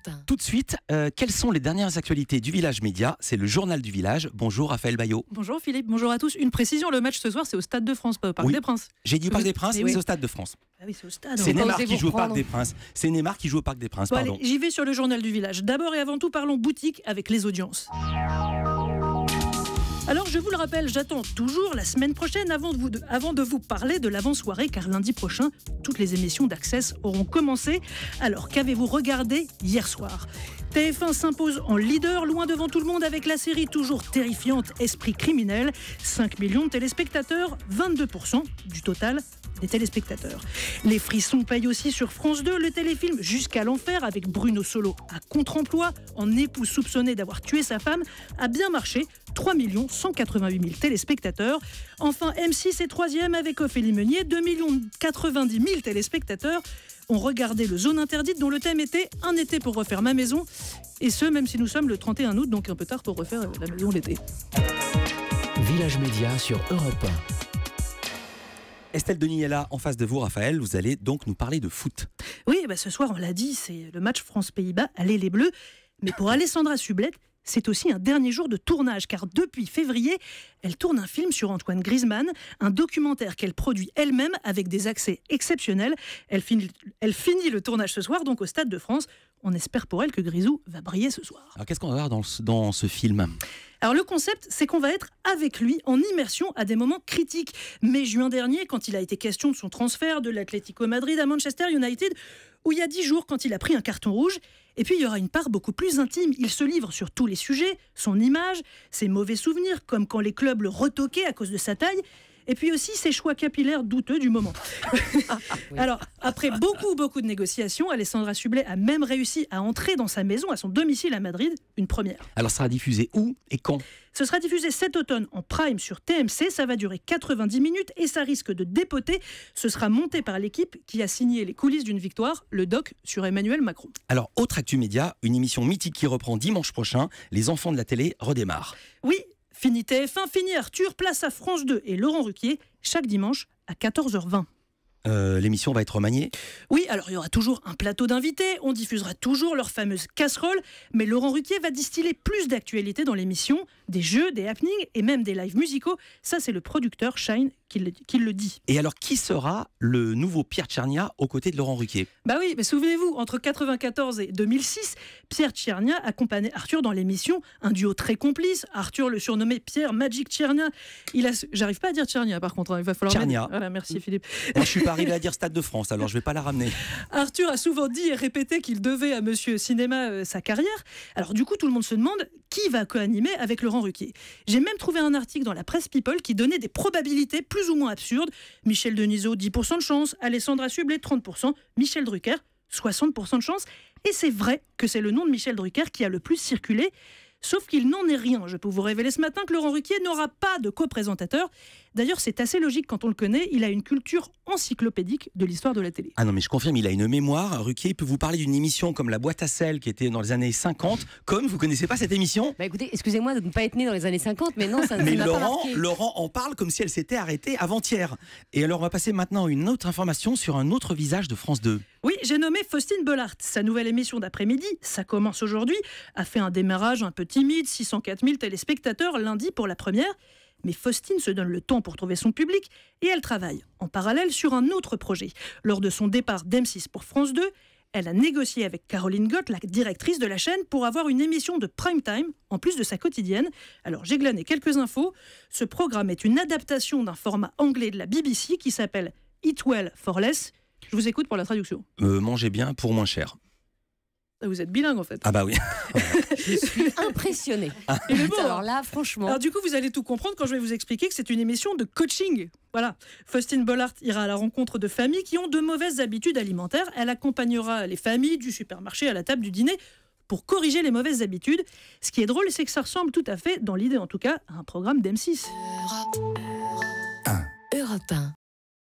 1. Tout de suite, quelles sont les dernières actualités du Village Média? C'est le journal du village. Bonjour Raphaël Baillot. Bonjour Philippe, bonjour à tous. Une précision, le match ce soir c'est au Stade de France, pas au Parc des Princes. J'ai dit au Parc des Princes, oui. c'est au Stade de France. Ah oui, c'est au Stade. C'est Neymar osez qui vous joue au Parc reprendre. des Princes. C'est Neymar qui joue au Parc des Princes, Bon, pardon. allez, j'y vais sur le journal du village. D'abord et avant tout, parlons boutique avec les audiences. Alors je vous le rappelle, j'attends toujours la semaine prochaine avant de vous parler de l'avant-soirée, car lundi prochain, toutes les émissions d'Access auront commencé. Alors qu'avez-vous regardé hier soir? TF1 s'impose en leader, loin devant tout le monde avec la série toujours terrifiante Esprit criminel. 5 millions de téléspectateurs, 22% du total des téléspectateurs. Les frissons payent aussi sur France 2 le téléfilm Jusqu'à l'enfer avec Bruno Solo à contre-emploi en époux soupçonné d'avoir tué sa femme a bien marché. 3 188 000 téléspectateurs. Enfin, M6 est troisième avec Ophélie Meunier, 2 90 000 téléspectateurs ont regardé le Zone Interdite dont le thème était Un été pour refaire ma maison. Et ce, même si nous sommes le 31 août, donc un peu tard pour refaire la maison l'été. Village Média sur Europe 1. Estelle Denis est là en face de vous, Raphaël. Vous allez donc nous parler de foot. Oui, ce soir, on l'a dit, c'est le match France-Pays-Bas. Allez les Bleus. Mais pour Alessandra Sublet, c'est aussi un dernier jour de tournage, car depuis février, elle tourne un film sur Antoine Griezmann, un documentaire qu'elle produit elle-même avec des accès exceptionnels. Elle finit le tournage ce soir, donc au Stade de France. On espère pour elle que Grisou va briller ce soir. Alors qu'est-ce qu'on va voir dans ce film? Alors le concept, c'est qu'on va être avec lui en immersion à des moments critiques. Mai-juin dernier, quand il a été question de son transfert de l'Atlético Madrid à Manchester United, ou il y a 10 jours quand il a pris un carton rouge. Et puis il y aura une part beaucoup plus intime. Il se livre sur tous les sujets, son image, ses mauvais souvenirs, comme quand les clubs le retoquaient à cause de sa taille. Et puis aussi ses choix capillaires douteux du moment. Oui. Alors, après beaucoup de négociations, Alessandra Sublet a même réussi à entrer dans sa maison, à son domicile à Madrid, une première. Alors ça sera diffusé où et quand? Ce sera diffusé cet automne en prime sur TMC, ça va durer 90 minutes et ça risque de dépoter. Ce sera monté par l'équipe qui a signé les coulisses d'une victoire, le doc sur Emmanuel Macron. Alors, autre actu média, une émission mythique qui reprend dimanche prochain. Les enfants de la télé redémarrent. Oui, fini TF1, fini Arthur, place à France 2 et Laurent Ruquier, chaque dimanche à 14h20. L'émission va être remaniée. Oui, alors il y aura toujours un plateau d'invités, on diffusera toujours leur fameuse casserole, mais Laurent Ruquier va distiller plus d'actualités dans l'émission, des jeux, des happenings et même des lives musicaux. Ça, c'est le producteur Shine qui le dit. Et alors, qui sera le nouveau Pierre Tchernia aux côtés de Laurent Ruquier? Bah oui, mais souvenez-vous, entre 1994 et 2006, Pierre Tchernia accompagnait Arthur dans l'émission, un duo très complice. Arthur le surnommait Pierre Magic Tchernia. J'arrive pas à dire Tchernia par contre, il va falloir... Tchernia. Voilà, merci Philippe. Moi, je suis pas arrivé à dire Stade de France, alors je vais pas la ramener. Arthur a souvent dit et répété qu'il devait à Monsieur Cinéma sa carrière. Alors du coup, tout le monde se demande qui va co-animer avec Laurent Ruquier. J'ai même trouvé un article dans la presse People qui donnait des probabilités plus ou moins absurdes. Michel Denisot, 10% de chance. Alessandra Sublet, 30%. Michel Drucker, 60% de chance. Et c'est vrai que c'est le nom de Michel Drucker qui a le plus circulé. Sauf qu'il n'en est rien. Je peux vous révéler ce matin que Laurent Ruquier n'aura pas de co-présentateur. D'ailleurs, c'est assez logique quand on le connaît. Il a une culture encyclopédique de l'histoire de la télé. Ah non, mais je confirme, il a une mémoire. Ruquier peut vous parler d'une émission comme La Boîte à sel qui était dans les années 50. Comme vous connaissez pas cette émission? Bah écoutez, excusez-moi de ne pas être né dans les années 50, mais non, ça ne Mais m'a pas marqué. Laurent en parle comme si elle s'était arrêtée avant-hier. Et alors, on va passer maintenant à une autre information sur un autre visage de France 2. Oui, j'ai nommé Faustine Bollard. Sa nouvelle émission d'après-midi, ça commence aujourd'hui, a fait un démarrage un peu timide, 604 000 téléspectateurs lundi pour la première. Mais Faustine se donne le temps pour trouver son public et elle travaille en parallèle sur un autre projet. Lors de son départ d'M6 pour France 2, elle a négocié avec Caroline Gott, la directrice de la chaîne, pour avoir une émission de prime time en plus de sa quotidienne. Alors j'ai glané quelques infos. Ce programme est une adaptation d'un format anglais de la BBC qui s'appelle Eat Well for Less. Je vous écoute pour la traduction. Mangez bien pour moins cher. Vous êtes bilingue en fait. Ah bah oui. Je suis impressionnée. Il est beau, Alors hein. là, franchement... Alors du coup, vous allez tout comprendre quand je vais vous expliquer que c'est une émission de coaching. Voilà. Faustine Bollard ira à la rencontre de familles qui ont de mauvaises habitudes alimentaires. Elle accompagnera les familles du supermarché à la table du dîner pour corriger les mauvaises habitudes. Ce qui est drôle, c'est que ça ressemble tout à fait, dans l'idée en tout cas, à un programme d'M6. Europe 1.